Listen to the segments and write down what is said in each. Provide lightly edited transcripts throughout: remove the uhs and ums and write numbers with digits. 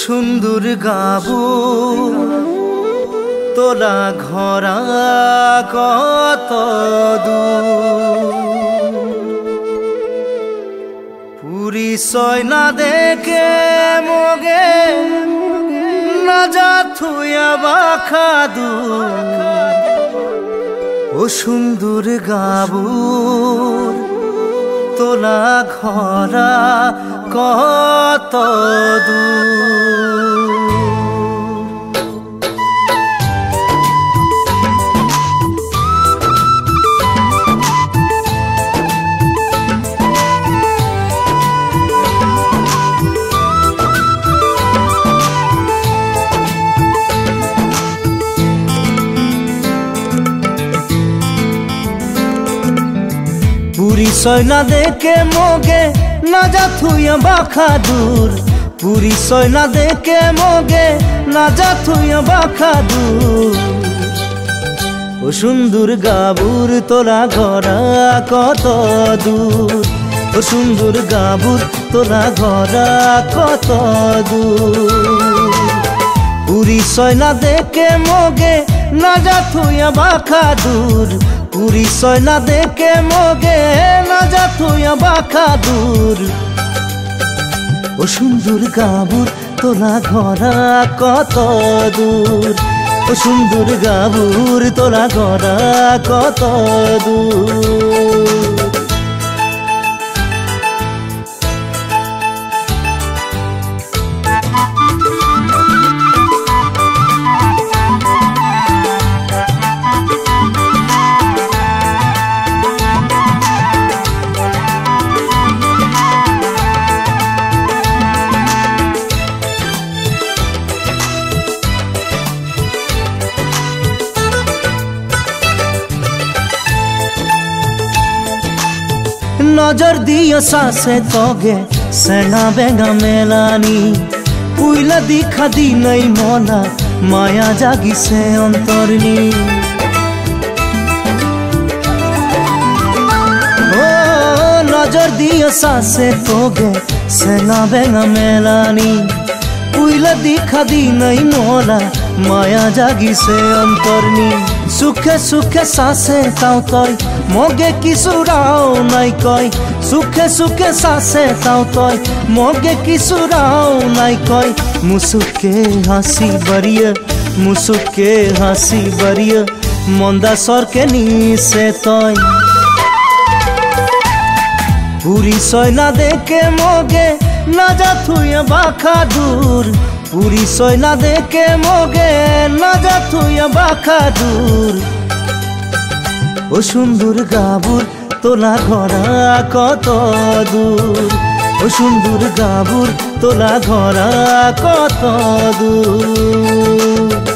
সুন্দর গাবু তোলা ঘরা কত পুরিচয় না দেখে মগে না যা থুয়া বাখাদু ও সুন্দর গাবুর তোলা ঘরা কত পুরিচয় না দেখে মগে না যা থুয়া বাখাদুর পুরিচয় না দেখে মগে না যা থুয়া বাখাদুর ও সুন্দর গাবুর তোলা ঘরা কত দূর ও সুন্দর গাবুর তোলা ঘরা কত দূর পুরিচয় না দেখে মগে না যা থুয়া বাখাদুর পুরিচয় না দেখে মগে না যা থুয়া বাখাদুর ও সুন্দর গাবুর তোলা ঘরা কত দূর ও সুন্দর গাবুর তোলা ঘরা কত দূর নজর দিও সাসে তোগে সেনা বেঙ্গা মেলানি পুইলা দিখা দি নাই মনা মায়া জাগিছে অন্তরনি ও নজর দিও সাসে তোগে সেনা বেঙ্গা মেলানি পুইলা দিখা দি নাই মনা মায়া জাগিছে অন্তরনি সুখে সুখে সাসে তাও তয় মগে কিছুরাও নাই কয় সুখে সুখে সাসে তাও তয় মগে কিছুরাও নাই কয় মুসুকে হাসি বাড়িয়ে মুসুকে হাসি বাড়িয়ে মন্দা সরকে নিছে তয় পুরিচয় না দেখে মগে না যা থুয়া বাখাদুর পুরিচয় না দেখে মগে না যা থুয়া বাখাদুর ও সুন্দর গাবুর তোলা ঘরা কত দূর ও সুন্দর গাবুর তোলা ঘরা কত দূর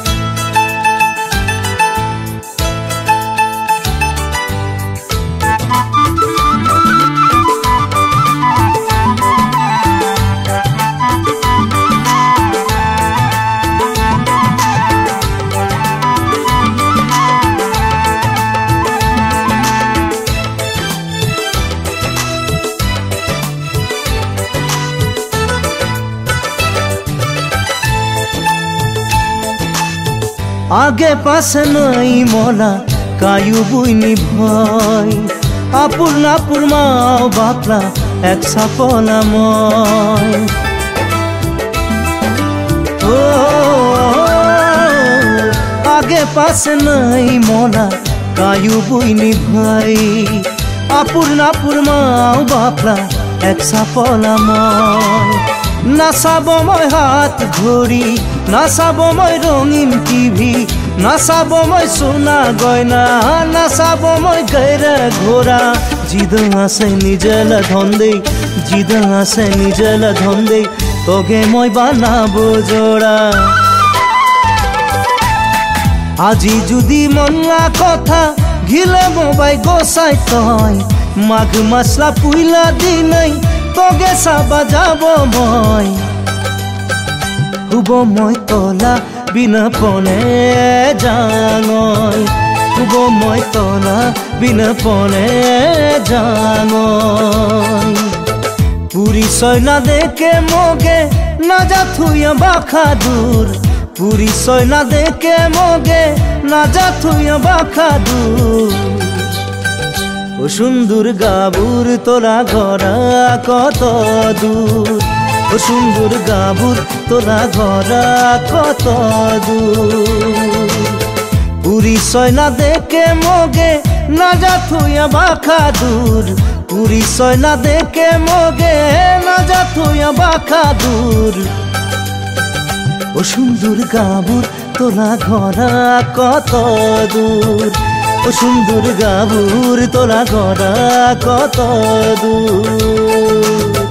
आगे पासे नहीं मोला कायु बुइनी भय आपुर नापुर माओ बापला एक सापला मय ओ आगे पासे नहीं मोला कायु बुइनी भय आपुर नापुर माओ बापला एक सापला मय नाचाबो मैं हाथ घड़ी नाचाबो मैं रंगीन टीवी नाचाबो मैं सोना गयना नाचाबो मैं गैरा घोड़ा जिद आसे निजेला धन दे जिद आसे निजेला धन दे तोगे मैं बानाबो जोड़ा आजी जुदी मना कथा घिले मोबाई गोसाई तय माघ मासला पुइला दिनै तोगे साबा जाबो मैं हुबो मैं तोला बिना पने जाङय हुबो मैं तोला बिना पने जाङय पुरिचय ना देखे मगे না যা থুইয়া বাখাদুর পরিচয় না দেখে মগে না যা থুইয়া বাখাদুর ও সুন্দর গাবুর তোরা ঘরা কত দূর ও সুন্দর গাবুর তোরা ঘরা কত দূর পরিচয় না দেখে মগে না যা থুইয়া বাখাদুর পরিচয় না দেখে মগে না যা থুইয়া বাখাদুর ও সুন্দর গাবুর তোরা ঘরা কত দূর ও সুন্দর গাবুর তোরা ঘরা কত দূর